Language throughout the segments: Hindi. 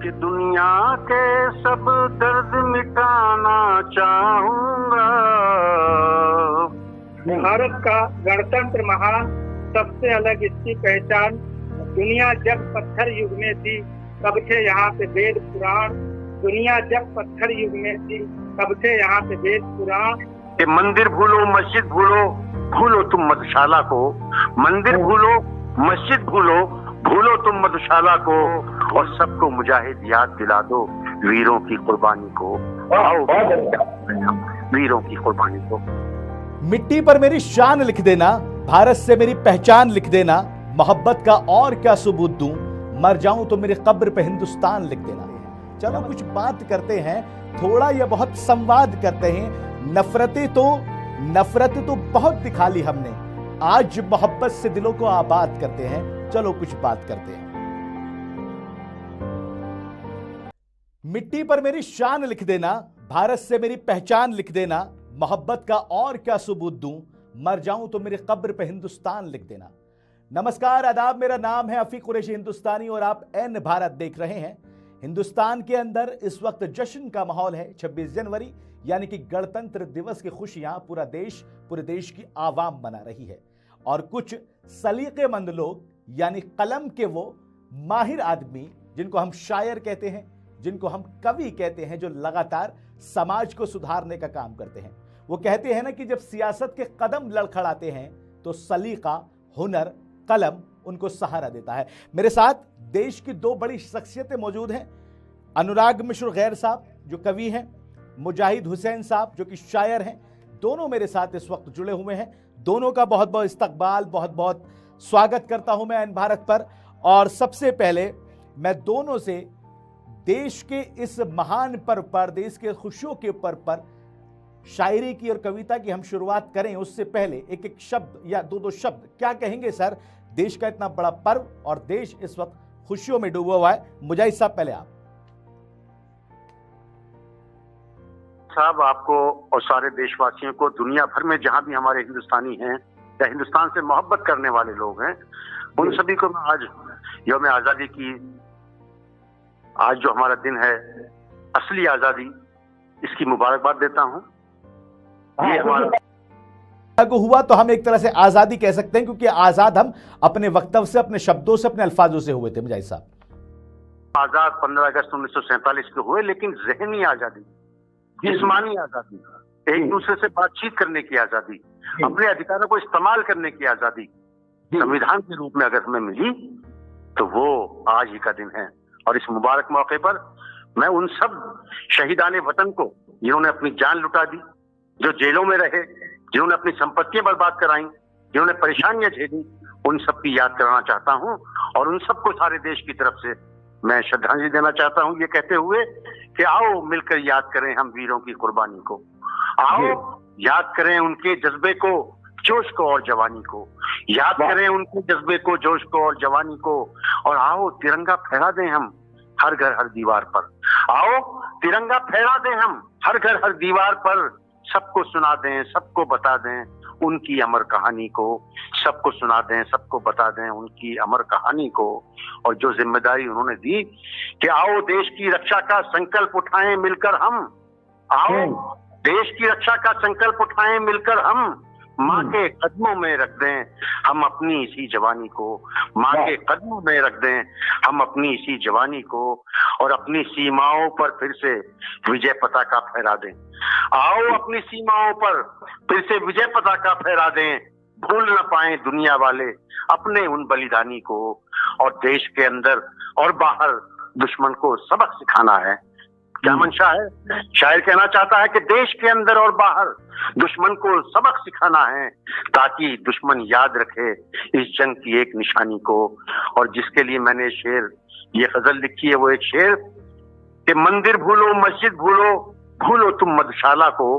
कि दुनिया के सब दर्द मिटाना चाहूंगा। भारत का गणतंत्र महान, सबसे अलग इसकी पहचान। दुनिया जब पत्थर युग में थी तब थे यहाँ पे वेद पुराण। दुनिया जब पत्थर युग में थी तब थे यहाँ पे वेद पुराण। कि मंदिर भूलो मस्जिद भूलो, भूलो तुम मधुशाला को। मंदिर भूलो मस्जिद भूलो, भूलो तुम मधुशाला को। और सबको मुजाहिद याद दिला दो वीरों की कुर्बानी को। आओ वीरों की कुर्बानी को। मिट्टी पर मेरी शान लिख देना, भारत से मेरी पहचान लिख देना। मोहब्बत का और क्या सबूत दूं, मर जाऊं तो मेरी कब्र पे हिंदुस्तान लिख देना। चलो कुछ बात करते हैं, थोड़ा या बहुत संवाद करते हैं। नफरतें तो बहुत दिखा ली हमने, आज मोहब्बत से दिलों को आबाद करते हैं। चलो कुछ बात करते हैं। मिट्टी पर मेरी शान लिख देना, भारत से मेरी पहचान लिख देना। मोहब्बत का और क्या सबूत दूं, मर जाऊं तो मेरी कब्र पे हिंदुस्तान लिख देना। नमस्कार, आदाब, मेरा नाम है अफी कुरैशी हिंदुस्तानी और आप एन भारत देख रहे हैं। हिंदुस्तान के अंदर इस वक्त जश्न का माहौल है। 26 जनवरी यानी कि गणतंत्र दिवस की खुशियां पूरे देश की आवाम मना रही है। और कुछ सलीकेमंद लोग यानी कलम के वो माहिर आदमी, जिनको हम शायर कहते हैं, जिनको हम कवि कहते हैं, जो लगातार समाज को सुधारने का काम करते हैं, वो कहते हैं ना कि जब सियासत के कदम लड़खड़ाते हैं तो सलीका, हुनर, कलम उनको सहारा देता है। मेरे साथ देश की दो बड़ी शख्सियतें मौजूद हैं। अनुराग मिश्र गैर साहब जो कवि हैं, मुजाहिद हुसैन साहब जो कि शायर हैं, दोनों मेरे साथ इस वक्त जुड़े हुए हैं। दोनों का बहुत बहुत इस्तकबाल, बहुत बहुत स्वागत करता हूं मैं एन भारत पर। और सबसे पहले मैं दोनों से देश के इस महान पर्व पर, देश के खुशियों के पर्व पर शायरी की और कविता की हम शुरुआत करें, उससे पहले एक एक शब्द या दो शब्द क्या कहेंगे सर? देश का इतना बड़ा पर्व और देश इस वक्त खुशियों में डूबा हुआ है। मुजाहिद साहब पहले आप। साहब, आपको और सारे देशवासियों को, दुनिया भर में जहां भी हमारे हिंदुस्तानी हैं या हिंदुस्तान से मोहब्बत करने वाले लोग हैं, उन सभी को मैं आज यौम आजादी की, आज जो हमारा दिन है असली आजादी, इसकी मुबारकबाद देता हूं। ये हमारा लागू हुआ तो हम एक तरह से आजादी कह सकते हैं, क्योंकि आजाद हम अपने वक्तव्य से, अपने शब्दों से, अपने अल्फाजों से हुए थे। मुजाहिद साहब, आजाद 15 अगस्त 1947 को हुए, लेकिन जहनी आजादी, जिस्मानी आजादी, एक दूसरे से बातचीत करने की आजादी, अपने अधिकारों को इस्तेमाल करने की आजादी संविधान के रूप में अगर हमें मिली तो वो आज ही का दिन है। और इस मुबारक मौके पर मैं उन सब शहीदाने वतन को, जिन्होंने अपनी जान लुटा दी, जो जेलों में रहे, जिन्होंने अपनी संपत्तियां बर्बाद कराई, जिन्होंने परेशानियां झेली, उन सब की याद कराना चाहता हूं। और उन सबको सारे देश की तरफ से मैं श्रद्धांजलि देना चाहता हूं, ये कहते हुए कि आओ मिलकर याद करें हम वीरों की कुर्बानी को। आओ याद करें उनके जज्बे को, जोश को और जवानी को। याद करें उनके जज्बे को, जोश को और जवानी को। और आओ तिरंगा फहरा दें हम हर घर हर दीवार पर। आओ तिरंगा फहरा दें हम हर घर हर दीवार पर। सबको सुना दें, सबको बता दें उनकी अमर कहानी को। सबको सुना दें, सबको बता दें उनकी अमर कहानी को। और जो जिम्मेदारी उन्होंने दी कि आओ देश की रक्षा का संकल्प उठाएं मिलकर हम। आओ देश की रक्षा का संकल्प उठाएं मिलकर हम। माँ के कदमों में रख दें हम अपनी इसी जवानी को। माँ के कदमों में रख दें हम अपनी इसी जवानी को। और अपनी सीमाओं पर फिर से विजय पताका फहरा दें। आओ अपनी सीमाओं पर फिर से विजय पताका फहरा दें। भूल न पाए दुनिया वाले अपने उन बलिदानी को। और देश के अंदर और बाहर दुश्मन को सबक सिखाना है। क्या मंशा है? शायर कहना चाहता है कि देश के अंदर और बाहर दुश्मन को सबक सिखाना है, ताकि दुश्मन याद रखे इस जंग की एक निशानी को। और जिसके लिए मैंने शेर, ये गजल लिखी है, वो एक शेर कि मंदिर भूलो मस्जिद भूलो, भूलो तुम मधुशाला को।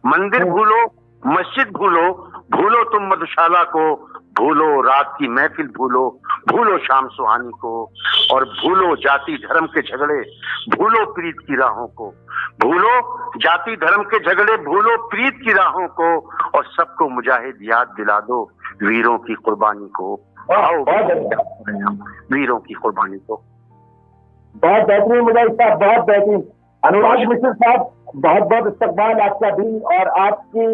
मंदिर भूलो मस्जिद भूलो, भूलो तुम मधुशाला को। भूलो रात की महफिल भूलो, भूलो शाम सुहानी को। और भूलो जाति धर्म के झगड़े, भूलो प्रीत की राहों को। भूलो जाति धर्म के झगड़े, भूलो प्रीत की राहों को। और सबको मुजाहिद याद दिला दो वीरों की कुर्बानी को। आओ वीरों की कुर्बानी को। बहुत बेहतरीन मुजाहिद साहब, बहुत बेहतरीन। अनुराग मिश्र साहब, बहुत बहुत इस्तकबाल आपका भी। और आपकी,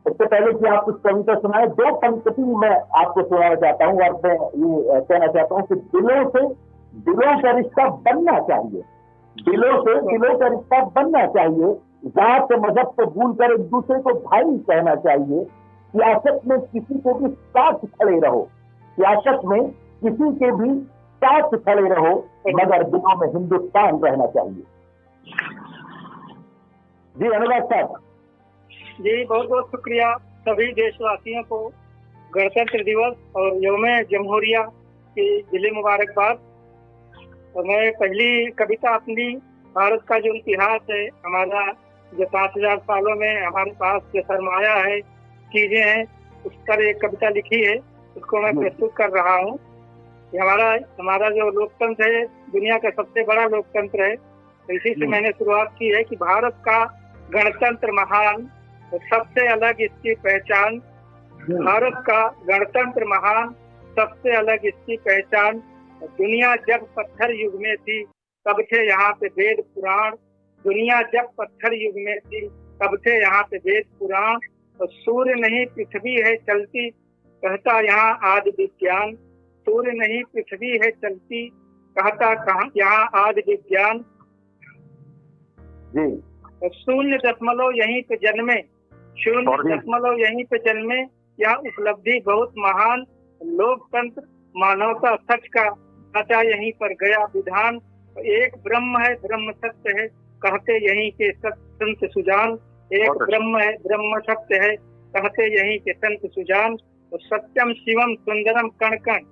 इससे पहले कि आप कुछ कविता सुनाए, दो पंक्ति मैं आपको सुनाना चाहता हूँ और मैं ये कहना चाहता हूँ कि दिलों से दिलों का रिश्ता बनना चाहिए, दिलों से दिलों का रिश्ता बनना चाहिए। जात मजहब को भूल कर एक दूसरे को भाई कहना चाहिए। सियासत में किसी को भी साथ खड़े रहो, सियासत में किसी के भी साथ खड़े रहो, मगर दिलों में हिंदुस्तान रहना चाहिए। जी अनुराग साहब। जी बहुत बहुत शुक्रिया सभी देशवासियों को गणतंत्र दिवस और यौम जमहूरिया की दिली मुबारकबाद। और मैं पहली कविता अपनी भारत का जो इतिहास है, हमारा जो 5000 सालों में हमारे पास जो सरमाया है, चीजें हैं, उस पर एक कविता लिखी है, उसको मैं प्रस्तुत कर रहा हूँ। हमारा जो लोकतंत्र है दुनिया का सबसे बड़ा लोकतंत्र है, तो इसी से मैंने शुरुआत की है कि भारत का गणतंत्र महान, सबसे अलग इसकी पहचान। भारत का गणतंत्र महान, सबसे अलग इसकी पहचान। दुनिया जब पत्थर युग में थी तब थे यहाँ पे वेद पुराण। दुनिया जब पत्थर युग में थी तब थे यहाँ पे वेद पुराण। और सूर्य नहीं पृथ्वी है चलती, कहता यहाँ आदि विज्ञान। सूर्य नहीं पृथ्वी है चलती, कहता कहाँ यहाँ आदि विज्ञान। शून्य दशमलव यहीं पे जन्मे, शून्य दशमलव यहीं पे जन्मे, यह उपलब्धि बहुत महान। लोकतंत्र मानवता सच का रचा यहीं पर गया विधान। एक ब्रह्म है ब्रह्म सत्य है, कहते यहीं के संत सुजान। एक ब्रह्म है ब्रह्म सत्य है, कहते यहीं के संत सुजान। और सत्यम शिवम सुंदरम कण कण,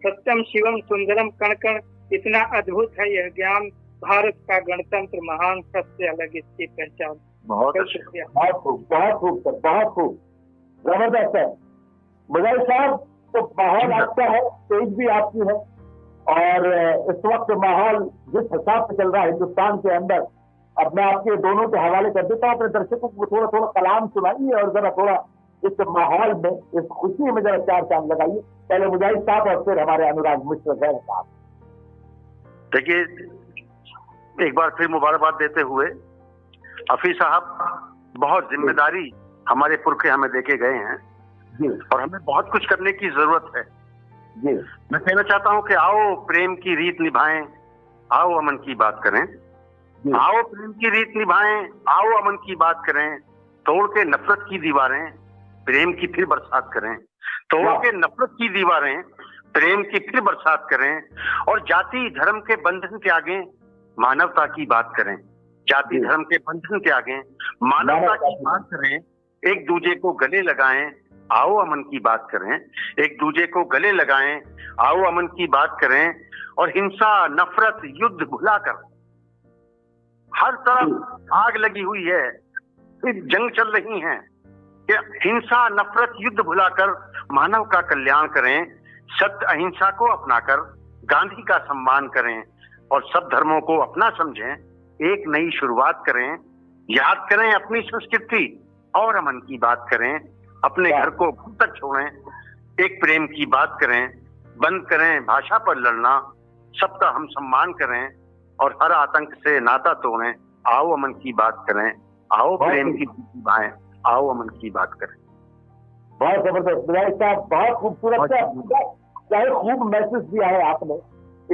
सत्यम शिवम सुंदरम कण कण, इतना अद्भुत है यह ज्ञान। भारत का गणतंत्र महान, सबसे अलग इसकी पहचान। बहुत शुक्रिया, बहुत खूब, बहुत खूब सर, बहुत खूब, जबरदस्त है। मुजाहिद साहब, तो माहौल आपका है, स्टेज भी आपकी है, और इस वक्त माहौल जिस हिसाब से चल रहा है हिंदुस्तान के अंदर, अब मैं आपके दोनों के हवाले कर देता हूँ। अपने दर्शकों को थोड़ा थोड़ा कलाम सुनाइए और जरा थोड़ा इस माहौल में, इस खुशी में जरा चार चांद लगाइए। पहले मुजाहिद साहब और फिर हमारे अनुराग मिश्र साहब। देखिए, एक बार फिर मुबारकबाद देते हुए, हफीज साहब, बहुत जिम्मेदारी हमारे पुरखे हमें देके गए हैं जी, और हमें बहुत कुछ करने की जरूरत है जी। मैं कहना चाहता हूं कि आओ प्रेम की रीत निभाएं, आओ अमन की बात करें। आओ प्रेम की रीत निभाएं, आओ अमन की बात करें। तोड़ के नफरत की दीवारें, प्रेम की फिर बरसात करें। तोड़ के नफरत की दीवारें, प्रेम की फिर बरसात करें। और जाति धर्म के बंधन के आगे मानवता की बात करें। जाति धर्म के बंधन के आगे मानवता की बात करें। एक दूजे को गले लगाएं, आओ अमन की बात करें। एक दूजे को गले लगाएं, आओ अमन की बात करें। और हिंसा नफरत युद्ध भुलाकर, हर तरफ आग लगी हुई है, फिर जंग चल रही है, कि हिंसा नफरत युद्ध भुलाकर मानव का कल्याण करें। सत्य अहिंसा को अपनाकर गांधी का सम्मान करें और सब धर्मों को अपना समझें। एक नई शुरुआत करें, याद करें अपनी संस्कृति और अमन की बात करें। अपने घर को खुद तक छोड़ें, एक प्रेम की बात करें। बंद करें भाषा पर लड़ना, सबका हम सम्मान करें और हर आतंक से नाता तोड़ें। आओ अमन की बात करें, आओ प्रेम की निभाएं, आओ अमन की बात करें। बहुत जबरदस्त मुजाहिद साहब, बहुत खूबसूरत है, क्या खूब मैसेज दिया है आपने।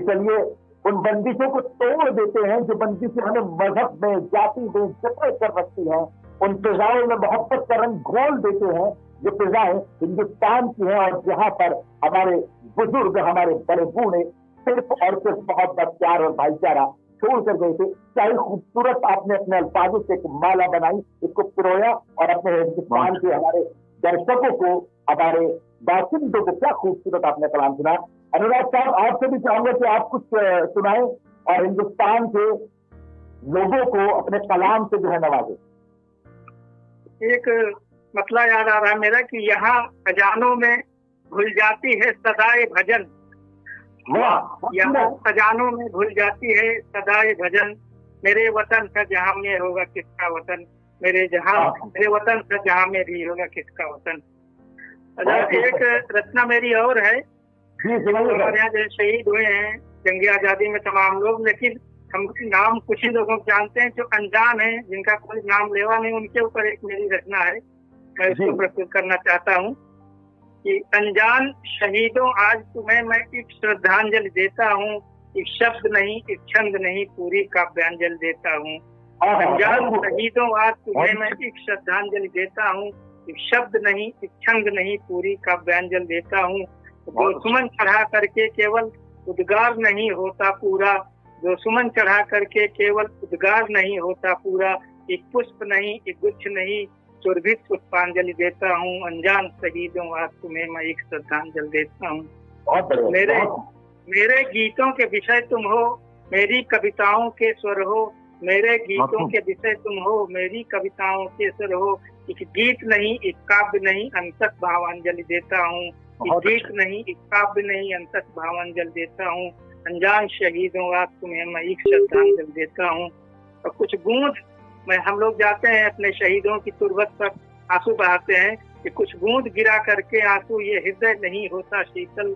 चलिए, उन बंदिशों को तोड़ देते हैं जो बंदिशें हमें मजहब में, जाति में जकड़े कर रखती हैं। उन फिजाओं में मोहब्बत का रंग घोल देते हैं जो फिजाएं हिंदुस्तान की हैं और जहां पर हमारे बुजुर्ग, हमारे बड़े बूढ़े सिर्फ और सिर्फ मोहब्बत, प्यार और भाईचारा छोड़ कर गए थे। क्या खूबसूरत आपने अपने अल्फाजों से एक माला बनाई, इसको पिरोया और अपने हिंदुस्तान के हमारे दर्शकों को, हमारे बासिंदों को क्या खूबसूरत आपने कलाम सुना। अनुराग साहब, आपसे भी चाहूंगा कि आप कुछ सुनाएं और हिंदुस्तान के लोगों को अपने कलाम से जो है नवाजें। एक मतला याद आ रहा है मेरा कि यहाँ खजानों में घुल जाती है सदाए भजन। यहाँ खजानों में घुल जाती है सदाए भजन। मेरे वतन का जहाँ में होगा किसका वतन, मेरे वतन का जहाँ में भी होगा किसका वतन। एक रचना मेरी और है, हमारे यहाँ जो शहीद हुए हैं जंग आजादी में तमाम लोग, लेकिन हम नाम कुछ ही लोगों को जानते हैं। जो अनजान हैं, जिनका कोई नाम लेवा नहीं, उनके ऊपर एक मेरी रचना है, मैं इसको प्रस्तुत करना चाहता हूँ कि अनजान शहीदों, आज तुम्हें मैं एक श्रद्धांजलि देता हूँ, एक शब्द नहीं, एक छंद नहीं, पूरी काव्यांजलि देता हूँ। अनजान शहीदों, आज तुम्हें मैं एक श्रद्धांजलि देता हूँ, एक शब्द नहीं, एक छंद नहीं, पूरी काव्यांजलि देता हूँ। जो सुमन चढ़ा करके केवल उद्गार नहीं होता पूरा, जो सुमन चढ़ा करके केवल उद्गार नहीं होता पूरा, एक पुष्प नहीं, एक गुच्छ नहीं, सुरभित पुष्पांजलि देता हूँ। अनजान शहीदों, आज तुम्हें मैं एक श्रद्धांजलि देता हूँ। मेरे गीतों के विषय तुम हो, मेरी कविताओं के स्वर हो, मेरे गीतों के विषय तुम हो, मेरी कविताओं के स्वर हो। एक गीत नहीं, एक काव्य नहीं, अंतस भावांजलि देता हूँ। एक गीत नहीं, एक काव्य नहीं, अंतस भावांजलि देता हूँ। अनजान शहीदों, आज तुम्हें मैं एक श्रद्धांजलि देता हूँ। और कुछ बूंद में हम लोग जाते हैं अपने शहीदों की तुरबत पर आंसू बहाते हैं कि कुछ बूंद गिरा करके आंसू ये हृदय नहीं होता शीतल,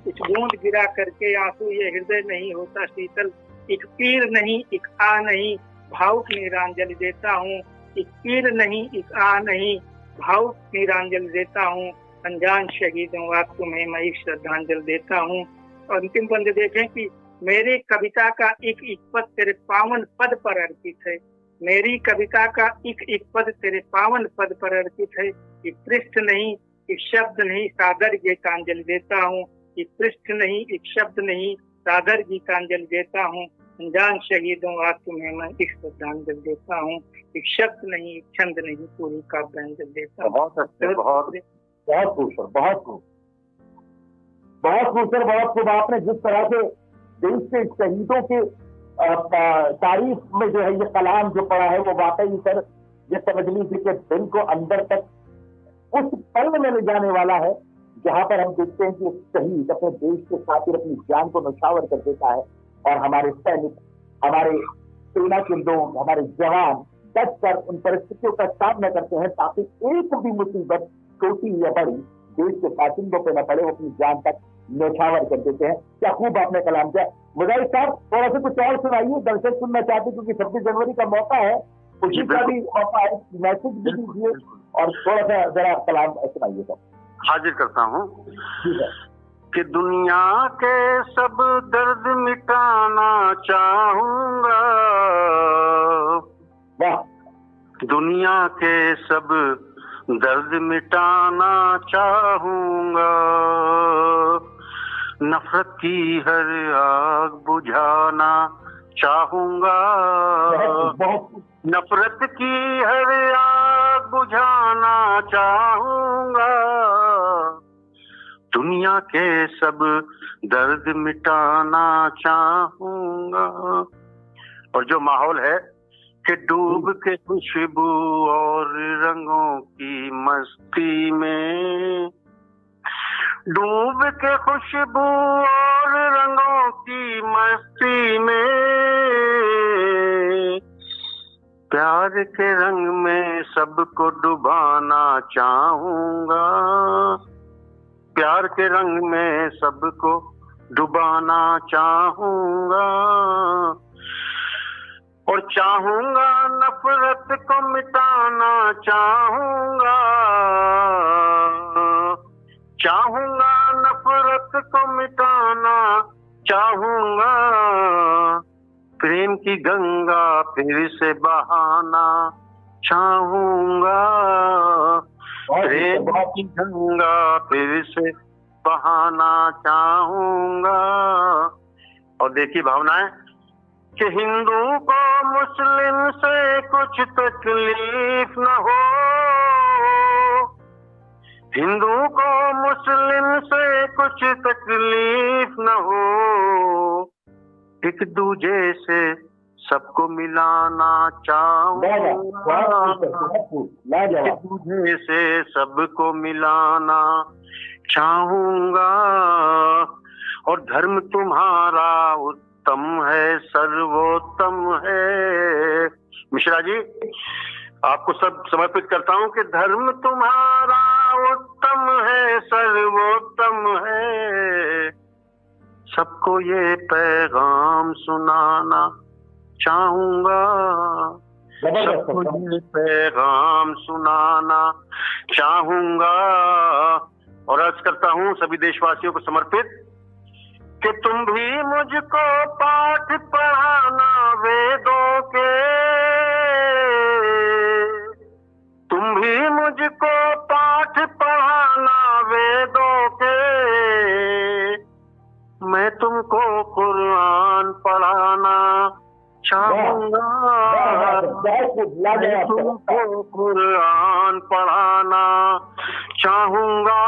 कुछ बूंद गिरा करके आंसू ये हृदय नहीं होता शीतल। एक पीर नहीं, एक आ नहीं, भावुक नीरांजलि देता हूँ। एक पीर नहीं, एक आ नहीं, भावुक नीरांजलि देता हूँ। अनजान शहीदों, आज तुम्हें मैं एक श्रद्धांजलि देता हूँ। और अंतिम बंद देखें कि मेरी कविता का एक एक पद तेरे पावन पद पर अर्पित है। मेरी कविता का एक एक पद तेरे पावन पद पर अर्पित है। एक पृष्ठ नहीं, एक शब्द नहीं, सादर गीतांजलि देता हूँ। एक पृष्ठ नहीं, एक शब्द नहीं, सादर गीतांजलि देता हूँ। अनजान शहीदों, आज तुम्हें मैं एक श्रद्धांजलि देता हूँ। एक शब्द नहीं, एक छंद नहीं, पूरी काव्यांजलि देता हूँ। बहुत अच्छे, बहुत बहुत खूब सर, बहुत खूब, बहुत खूब सर, बहुत खूब। आपने जिस तरह से देश के शहीदों के तारीफ में जो है ये कलाम जो पढ़ा है, वो वाकई सर ये समझ लीजिए कि दिल को अंदर तक उस पल में ले जाने वाला है जहां पर हम देखते हैं कि एक शहीद अपने देश के खातिर अपनी जान को नौछावर कर देता है और हमारे सैनिक, हमारे सेना के लोग, हमारे जवान डट कर उन परिस्थितियों का सामना करते हैं ताकि एक भी मुसीबत छोटी या बड़ी देश के बाशिंदों पे न पड़े, वो अपनी जान तक न्यौछावर कर देते हैं। क्या खूब आपने कलाम किया। मुजाहिद साहब, थोड़ा सा कुछ और सुनाइए, दर्शक सुनना चाहते क्योंकि 26 जनवरी का मौका है, खुशी का भी मौका है, मैसेज भी दीजिए और थोड़ा सा जरा कलाम सुनाइए सर। हाजिर करता हूँ कि दुनिया के सब दर्द मिटाना चाहूंगा, दुनिया के सब दर्द मिटाना चाहूंगा, नफरत की हर आग बुझाना चाहूंगा, नफरत की हर आग बुझाना चाहूंगा, दुनिया के सब दर्द मिटाना चाहूंगा। और जो माहौल है कि डूब के खुशबू और रंगों की मस्ती में, डूब के खुशबू और रंगों की मस्ती में, प्यार के रंग में सबको डुबाना चाहूंगा, प्यार के रंग में सबको डुबाना चाहूंगा, और चाहूंगा नफरत को मिटाना चाहूंगा, चाहूंगा नफरत को मिटाना चाहूंगा, प्रेम की गंगा फिर से बहाना चाहूंगा, प्रेम की गंगा फिर से बहाना चाहूंगा। और देखिए भावनाएं कि हिंदू को मुस्लिम से कुछ तकलीफ न हो, हिंदू को मुस्लिम से कुछ तकलीफ न हो, एक दूजे से सबको मिलाना चाहूंगा, एक दूजे से सबको मिलाना चाहूंगा, और धर्म तुम्हारा उत्तम है, सर्वोत्तम है। मिश्रा जी, आपको सब समर्पित करता हूं कि धर्म तुम्हारा उत्तम है, सर्वोत्तम है, सबको ये पैगाम सुनाना चाहूंगा, सबको ये पैगाम सुनाना चाहूंगा। और अर्ज करता हूं सभी देशवासियों को समर्पित कि तुम भी मुझको पाठ पढ़ाना वेदों के, तुम भी मुझको पाठ पढ़ाना वेदों के, मैं तुमको कुरान पढ़ाना चाहूंगा, मैं तुमको कुरान पढ़ाना चाहूंगा।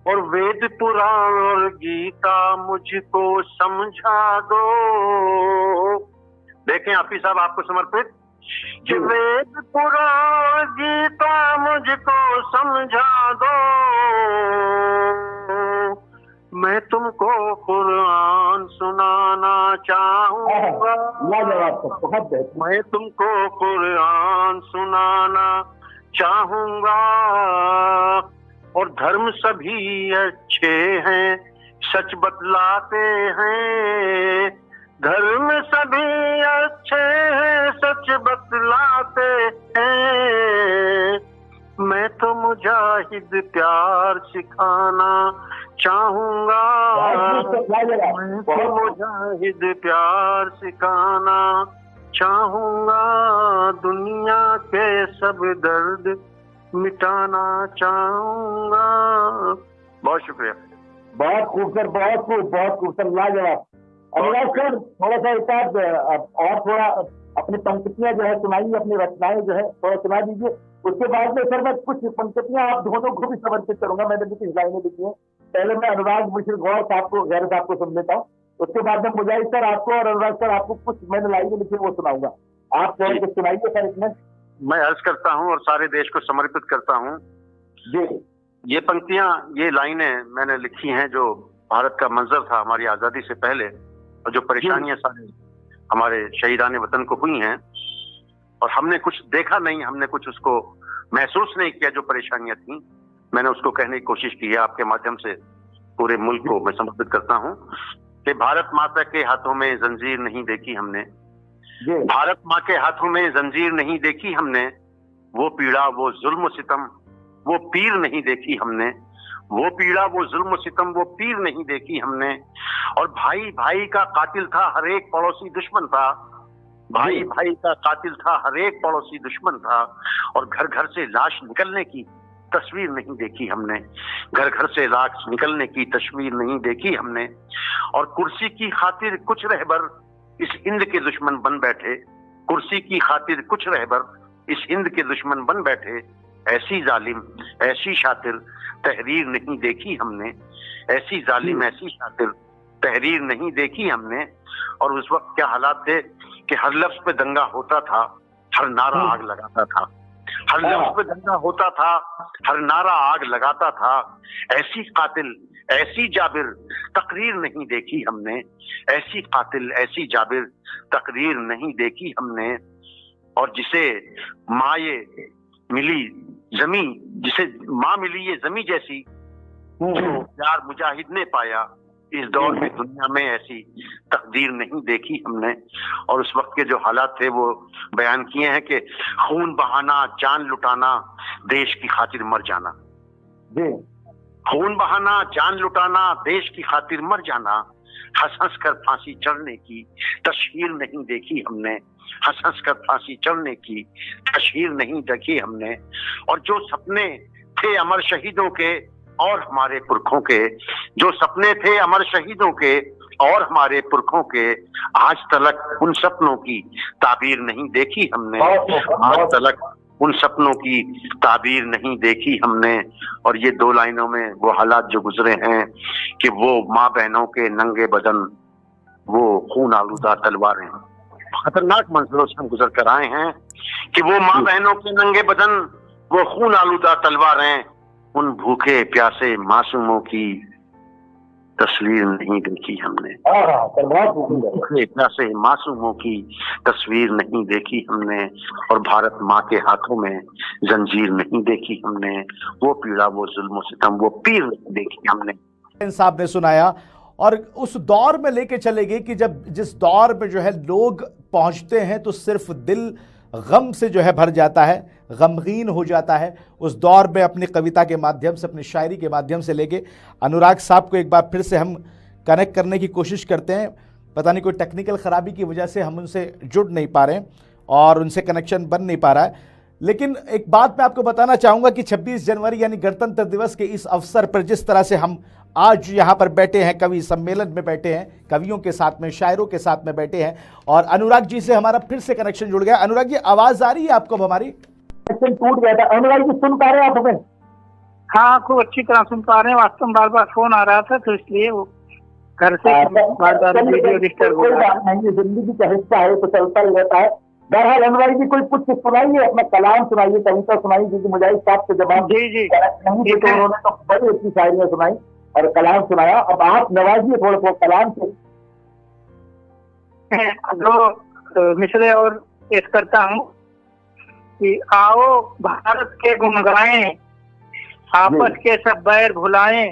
और वेद पुराण और गीता मुझको समझा दो। देखें हाफिज साहब, आपको समर्पित कि वेद पुराण गीता मुझको समझा दो, मैं तुमको कुरान सुनाना चाहूंगा, मैं तुमको कुरान सुनाना चाहूंगा। और धर्म सभी अच्छे हैं, सच बतलाते हैं, धर्म सभी अच्छे हैं, सच बतलाते हैं। मैं तो मुजाहिद प्यार सिखाना चाहूंगा, मैं तो मुजाहिद प्यार सिखाना चाहूंगा, दुनिया के सब दर्द मिटाना चाहूंगा। बहुत शुक्रिया। बहुत खूब सर, बहुत खूब, बहुत खूब सर, लाजवाब। अनुराग सर, थोड़ा सा एक और थोड़ा अपनी पंक्तियां जो है सुनाइए, अपनी रचनाएं जो है थोड़ा सुना दीजिए। उसके बाद में सर मैं कुछ पंक्तियां आप दोनों को भी समर्पित करूंगा। मैंने भी कुछ लाइनें लिखी हैं। पहले मैं अनुराग मिश्र गौर साहब को, गैर साहब को सुन लेता हूँ, उसके बाद में मुजाहिद सर आपको और अनुराग सर आपको कुछ मैंने लाइनें लिखी वो सुनाऊंगा। आप थोड़ा कुछ सुनाइए सर इसमें। मैं अर्ज करता हूं और सारे देश को समर्पित करता हूं जी। ये पंक्तियां, ये लाइनें मैंने लिखी हैं जो भारत का मंजर था हमारी आजादी से पहले, और जो परेशानियां सारे हमारे शहीदान वतन को हुई हैं, और हमने कुछ देखा नहीं, हमने कुछ उसको महसूस नहीं किया जो परेशानियां थी। मैंने उसको कहने की कोशिश की है आपके माध्यम से। पूरे मुल्क को मैं समर्पित करता हूं कि भारत माता के हाथों में जंजीर नहीं देखी हमने, भारत माँ के हाथों में जंजीर नहीं देखी हमने, वो पीड़ा वो जुल्म सितम वो पीर नहीं देखी हमने, वो पीड़ा वो जुल्म सितम वो पीर नहीं देखी हमने। और भाई भाई का कातिल था, हर एक पड़ोसी दुश्मन था, भाई भाई का कातिल था, हर एक पड़ोसी दुश्मन था। और घर घर से लाश निकलने की तस्वीर नहीं देखी हमने, घर घर से लाश निकलने की तस्वीर नहीं देखी हमने। और कुर्सी की खातिर कुछ रहबर इस हिंद के दुश्मन बन बैठे, कुर्सी की खातिर कुछ रहबर इस हिंद के दुश्मन बन बैठे। ऐसी जालिम ऐसी शातिर तहरीर नहीं देखी हमने, ऐसी जालिम ऐसी शातिर तहरीर नहीं देखी हमने। और उस वक्त क्या हालात थे कि हर लफ्ज पे दंगा होता था, हर नारा आग लगाता था, हर लफ्ज पे दंगा होता था, हर नारा आग लगाता था। ऐसी कातिल ऐसी जाबिर तकरीर नहीं देखी हमने, ऐसी कातिल ऐसी जाबिर तकरीर नहीं देखी हमने। और जिसे माँ ये मिली जमी, जिसे माँ मिली ये जमी जैसी, जो प्यार मुजाहिद ने पाया, इस दौर में दुनिया में ऐसी तकदीर नहीं देखी हमने। और उस वक्त के जो हालात थे वो बयान किए हैं कि खून बहाना, जान लुटाना, देश की खातिर मर जाना, खून बहाना, जान लुटाना, देश की खातिर मर जाना। हंस हंस कर फांसी चढ़ने की तस्वीर नहीं देखी हमने, हंस हंस कर फांसी चढ़ने की तस्वीर नहीं देखी हमने। और जो सपने थे अमर शहीदों के और हमारे पुरखों के, जो सपने थे अमर शहीदों के और हमारे पुरखों के, आज तलक उन सपनों की ताबीर नहीं देखी हमने, आज तलक उन सपनों की ताबीर नहीं देखी हमने। और ये दो लाइनों में वो हालात जो गुजरे हैं कि वो माँ बहनों के नंगे बदन, वो खून आलूदा तलवारें, खतरनाक मंजरों से हम गुजर कर आए हैं कि वो माँ बहनों के नंगे बदन, वो खून आलूदा तलवारें, उन भूखे प्यासे मासूमों की तस्वीर नहीं देखी हमने, भूखे प्यासे मासूमों की तस्वीर नहीं देखी हमने। और भारत माँ के हाथों में जंजीर नहीं देखी हमने, वो पीड़ा वो जुल्म सितम वो पीर नहीं देखी हमने। साहब ने सुनाया और उस दौर में लेके चले गए कि जब जिस दौर में जो है लोग पहुंचते हैं तो सिर्फ दिल गम से जो है भर जाता है, गमगीन हो जाता है। उस दौर में अपनी कविता के माध्यम से, अपनी शायरी के माध्यम से लेके अनुराग साहब को एक बार फिर से हम कनेक्ट करने की कोशिश करते हैं। पता नहीं कोई टेक्निकल ख़राबी की वजह से हम उनसे जुड़ नहीं पा रहे हैं और उनसे कनेक्शन बन नहीं पा रहा है। लेकिन एक बात मैं आपको बताना चाहूँगा कि 26 जनवरी यानी गणतंत्र दिवस के इस अवसर पर जिस तरह से हम आज यहाँ पर बैठे हैं, कवि सम्मेलन में बैठे हैं, कवियों के साथ में, शायरों के साथ में बैठे हैं और अनुराग जी से हमारा फिर से कनेक्शन जुड़ गया। अनुराग जी, आवाज़ आ रही है आपको? हमारी कनेक्शन टूट गया था। अनुराग जी सुन पा रहे हैं आप हमें? हाँ, खूब अच्छी तरह सुन पा रहे हैं। वास्तव में बार बार फोन आ रहा था तो इसलिए वो घर से बार बार वीडियो डिस्टर्ब हो रहा है। जिंदगी का हिस्सा है तो चलता ही रहता है। बहरहाल अनुराग जी कोई कुछ सुनाइए, अपना कलाम सुनाइए, कविता सुनाइए, क्योंकि मुजाहिद साहब से जवाब जी जी नहीं तो उन्होंने तो बड़ी अच्छी शायरियां सुनाई और कलाम सुनाया। अब आप नवाजिए थोड़ा सा कलाम से। जो मिसरे और पेश करता हूँ कि आओ भारत के गुनगाएं, आपस के सब बैर भुलाएं।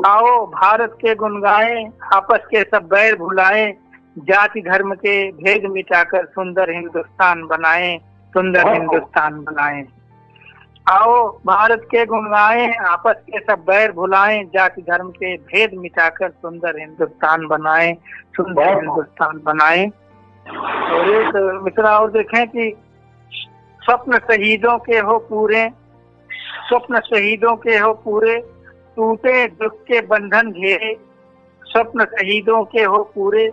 आओ भारत के गुनगाएं, आपस के सब बैर भुलाएं। जाति धर्म के भेद मिटाकर सुंदर हिंदुस्तान बनाएं, सुंदर हिंदुस्तान बनाएं। आओ भारत के गुनगाएं, आपस के सब बैर भुलाएं। जाति धर्म के भेद मिटाकर सुंदर हिंदुस्तान बनाएं, सुंदर हिंदुस्तान बनाएं। और एक मिसरा और देखें कि स्वप्न शहीदों के हो पूरे, स्वप्न शहीदों के हो पूरे, टूटे दुख के बंधन घेरे। स्वप्न शहीदों के हो पूरे,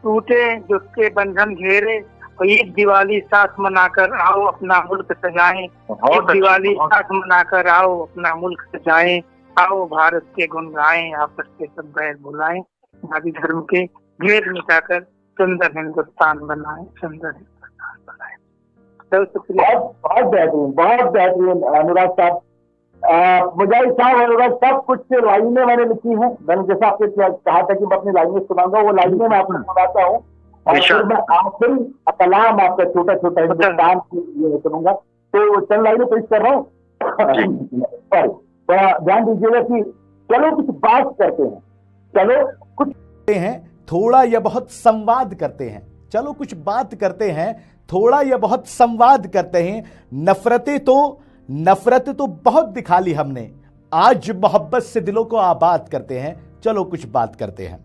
टूटे दुख के बंधन घेरे। ईद दिवाली साथ मनाकर आओ अपना मुल्क सजाएं। ईद दिवाली साथ मनाकर आओ अपना मुल्क सजाएं। आओ भारत के गुण गाएं, आपस के सब बैर भुलाएं। जाति धर्म के भेद मिटाकर सुंदर हिंदुस्तान बनाएं, सुंदर हिंदुस्तान बनाएं। बहुत शुक्रिया। बहुत बेहतरीन, बहुत बेहतरीन अनुराग साहब। मुजाहिद साहब, अनुराग साहब, कुछ लाइनें मैंने लिखी हैं। मैंने जैसा आपने कहा था कि मैं अपनी लाइनें सुनाऊंगा, वो लाइनें मैं आपको सुनाता हूँ और फिर मैं आखिरी कलाम आपका छोटा छोटा हिंदुस्तान के लिए सुनूंगा। तो चंद लाइनें पेश कर रहा हूँ। ध्यान दीजिएगा कि चलो कुछ बात करते हैं, चलो कुछ हैं, थोड़ा या बहुत संवाद करते हैं। चलो कुछ बात करते हैं, थोड़ा या बहुत संवाद करते हैं। नफरत तो बहुत दिखा ली हमने, आज मोहब्बत से दिलों को आबाद करते हैं। चलो कुछ बात करते हैं।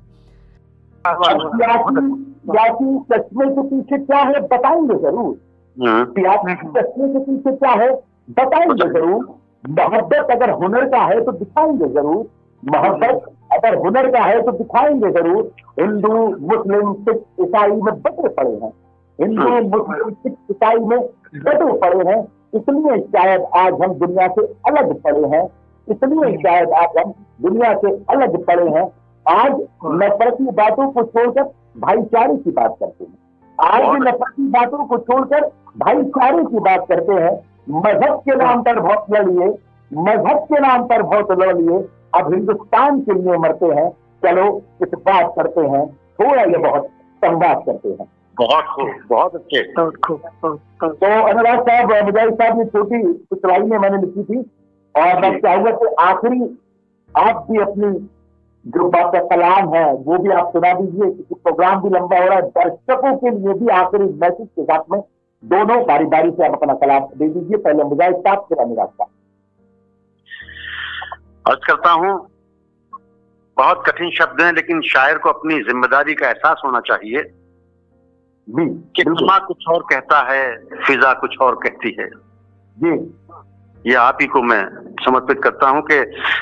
सियासी चश्मे के पीछे क्या है बताएंगे जरूर, सियासी चश्मे के पीछे क्या है बताएंगे जरूर। मोहब्बत अगर हुनर का है तो दिखाएंगे जरूर, मोहब्बत अगर हुनर का है तो दिखाएंगे जरूर। हिंदू मुस्लिम सिख ईसाई में बटे पड़े हैं, हिंदू मुस्लिम सिख ईसाई में बटे पड़े हैं। इसलिए शायद आज हम दुनिया से अलग पड़े हैं, इसलिए शायद आज हम दुनिया से अलग पड़े हैं। आज नफरती बातों को छोड़कर भाईचारे की बात करते हैं, आज भी नफरती बातों को छोड़कर भाईचारे की बात करते हैं। मजहब के नाम पर बहुत लड़िए, मजहब के नाम पर बहुत लड़ लिए, अब हिंदुस्तान के लिए मरते हैं। चलो कुछ बात करते हैं, थोड़ा या बहुत संवाद करते हैं। बहुत खूब, बहुत अच्छे। तो अनुराग साहब, मुजाहिद साहब, ये छोटी कुछ लाइनें मैंने लिखी थी और मैं चाहूंगा कि आखिरी आप भी अपनी जो बात का कलाम है वो भी आप सुना दीजिए, क्योंकि प्रोग्राम भी लंबा हो रहा है। दर्शकों के लिए भी आखिरी मैसेज के साथ में दोनों बारी बारी से आप अपना कलाम दे दीजिए। पहले मुजाहिद साहब, फिर अनुराग साहब। अर्ज करता हूं, बहुत कठिन शब्द हैं, लेकिन शायर को अपनी जिम्मेदारी का एहसास होना चाहिए कि समा कुछ और कहता है, फिजा कुछ और कहती है। जी, ये आप ही को मैं समर्पित करता हूं कि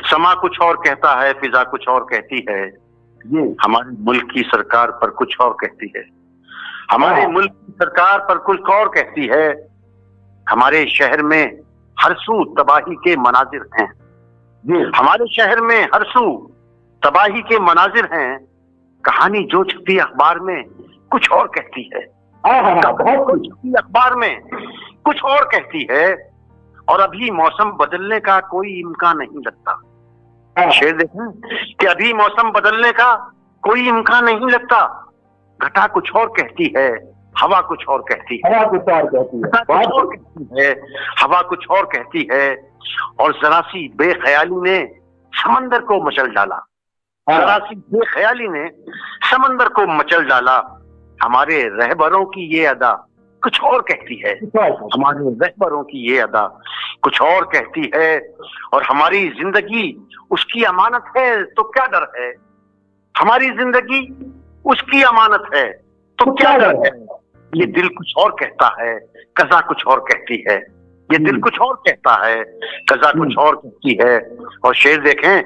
समा कुछ और कहता है, फिजा कुछ और कहती है। जी, हमारे मुल्क की सरकार पर कुछ और कहती है, हमारे मुल्क की सरकार पर कुछ और कहती है। हमारे शहर में हर सू तबाही के मनाजिर हैं, हमारे शहर में हर सू तबाही के मनाजिर हैं। कहानी जो छपी अखबार में कुछ और कहती है, अखबार में कुछ और कहती है। और अभी मौसम बदलने का कोई इम्कान नहीं लगता। शेर देखें कि अभी मौसम बदलने का कोई इम्कान नहीं लगता। घटा कुछ और कहती है, हवा कुछ और कहती है, हवा कुछ और कहती है, हवा कुछ और कहती है। और जरा सी बेख्याली ने समंदर को मचल डाला, जरा सी बेख्याली ने समंदर को मचल डाला। हमारे रहबरों की ये अदा कुछ और कहती है, हमारे रहबरों की ये अदा कुछ और कहती है। और हमारी जिंदगी उसकी अमानत है तो क्या डर है, हमारी जिंदगी उसकी अमानत है तो क्या डर है। ये दिल कुछ और कहता है, कज़ा कुछ और कहती है। ये दिल कुछ और कहता है, कज़ा कुछ और कहती है। और शेर देखें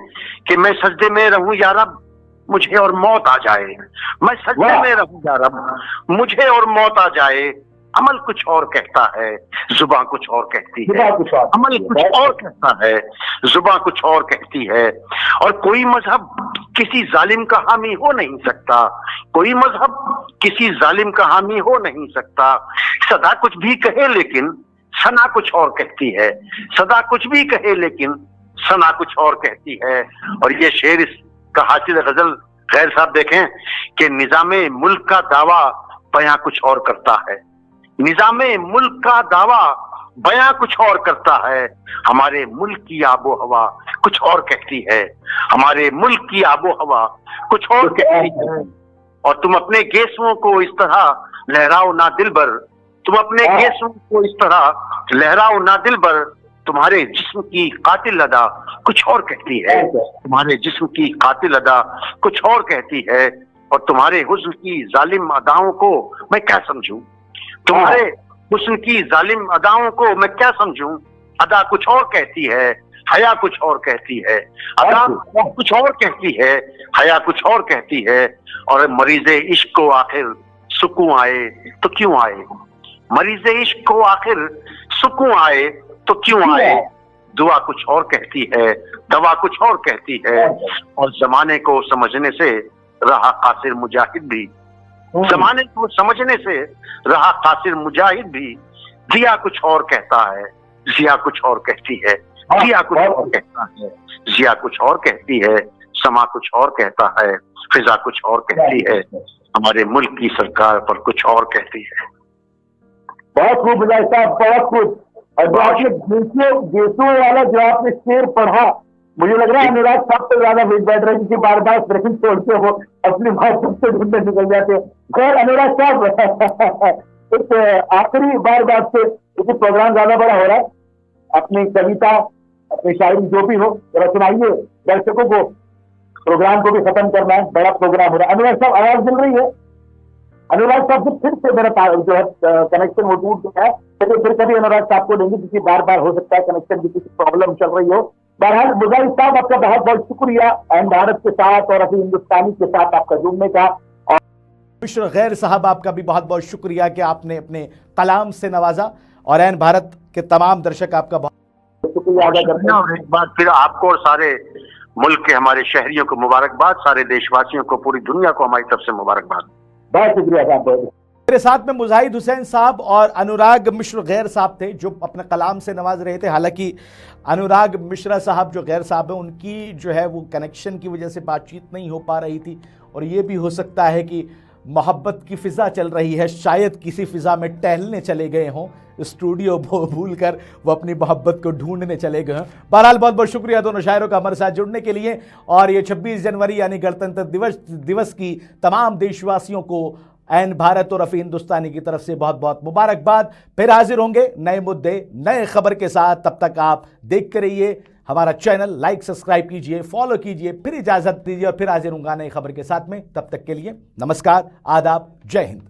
कि मैं सजदे में रहूं या रब मुझे और मौत आ जाए, मैं सजदे में रहूं या रब मुझे और मौत आ जाए। अमल कुछ और कहता है, जुबान कुछ और कहती है। अमल कुछ और कहता है, जुबान कुछ और कहती है। और कोई मजहब किसी जालिम का हामी हो नहीं सकता, कोई मजहब किसी जालिम का हामी हो नहीं सकता। सदा कुछ भी कहे लेकिन सना कुछ और कहती है, सदा कुछ भी कहे लेकिन सना कुछ और कहती है। और ये शेर इसका हासिल गजल खैर साहब देखें कि निजामे मुल्क का दावा बयां कुछ और करता है, निजामे मुल्क का दावा बयां कुछ और करता है। हमारे मुल्क की आबो हवा कुछ और कहती है, हमारे मुल्क की आबो हवा कुछ और कहती है। और तुम अपने गेसुओं को इस तरह लहराओ ना दिलबर, तुम अपने गेसुओं को इस तरह लहराओ ना दिलबर। तुम्हारे जिस्म की कातिल अदा कुछ और कहती है, तुम्हारे जिस्म की कातिल अदा कुछ और कहती है। और तुम्हारे हुस्न की जालिम अदाओं को मैं क्या समझूं, तुम्हारे हुस्न की जालिम अदाओं को मैं क्या समझूं। अदा कुछ और कहती है, हया कुछ और कहती है। अदा कुछ और कहती है, हया कुछ और कहती है। और मरीज़े इश्क को आखिर सुकून आए तो क्यों आए, मरीज़े इश्क को आखिर सुकून आए तो क्यों आए। दुआ कुछ और कहती है, दवा कुछ और कहती है। और जमाने को समझने से रहा कासिर मुजाहिद भी, जमाने को समझने से रहा कासिर मुजाहिद भी। जिया कुछ और कहता है, जिया कुछ और कहती है, जिया कुछ और कहता है, जिया कुछ और कहती है। समा कुछ और कहता है, फिजा कुछ और कहती है। हमारे मुल्क की सरकार पर कुछ और कहती है। बहुत खूब मुजाहिद साहब, बहुत खूब। और जो आपने गेसुओं वाला जो आपने शेर पढ़ा, मुझे लग रहा है अनुराग साहब से ज्यादा वेट बैठ रहा है, क्योंकि बार बार ब्रेकिंग छोड़ते हो, अपनी बात सबसे ढूंढने निकल जाते हो। खैर अनुराग साहब, एक आखिरी बार बात से, क्योंकि प्रोग्राम ज्यादा बड़ा हो रहा है, अपनी कविता अपनी शायरी जो भी हो जरा सुनाइए दर्शकों को, प्रोग्राम को भी खत्म करना है, बड़ा प्रोग्राम हो रहा है। अनुराग साहब आवाज मिल रही है? अनुराग साहब से फिर से मेरा जो है कनेक्शन वो टूट गया है, तो फिर कभी अनुराग साहब को लेंगे, क्योंकि बार बार हो सकता है कनेक्शन की कुछ प्रॉब्लम चल रही हो। बहरहाल मुजाहिद साहब आपका बहुत बहुत शुक्रिया एंड भारत के साथ और अभी हिंदुस्तानी के साथ आपका जुड़ने का। और मिश्र गैर साहब आपका भी बहुत बहुत शुक्रिया कि आपने अपने कलाम से नवाजा। और एन भारत के तमाम दर्शक आपका बहुत शुक्रिया अदा करते हैं। और एक बार फिर आपको और सारे मुल्क के हमारे शहरियों को मुबारकबाद, सारे देशवासियों को, पूरी दुनिया को हमारी तरफ से मुबारकबाद। बहुत शुक्रिया साहब। मेरे साथ में मुजाहिद हुसैन साहब और अनुराग मिश्र गैर साहब थे जो अपने कलाम से नवाज रहे थे। हालांकि अनुराग मिश्रा साहब जो गैर साहब हैं उनकी जो है वो कनेक्शन की वजह से बातचीत नहीं हो पा रही थी, और ये भी हो सकता है कि मोहब्बत की फ़िज़ा चल रही है, शायद किसी फ़िज़ा में टहलने चले गए हों, स्टूडियो भूल कर वो अपनी मोहब्बत को ढूंढने चले गए हैं। बहरहाल बहुत बहुत शुक्रिया दोनों शायरों का हमारे साथ जुड़ने के लिए। और ये 26 जनवरी यानी गणतंत्र दिवस की तमाम देशवासियों को एन भारत और अफी हिंदुस्तानी की तरफ से बहुत बहुत मुबारकबाद। फिर हाजिर होंगे नए मुद्दे नए खबर के साथ, तब तक आप देखते रहिए हमारा चैनल, लाइक सब्सक्राइब कीजिए, फॉलो कीजिए। फिर इजाजत दीजिए और फिर हाजिर होऊंगा नई खबर के साथ में। तब तक के लिए नमस्कार, आदाब, जय हिंद।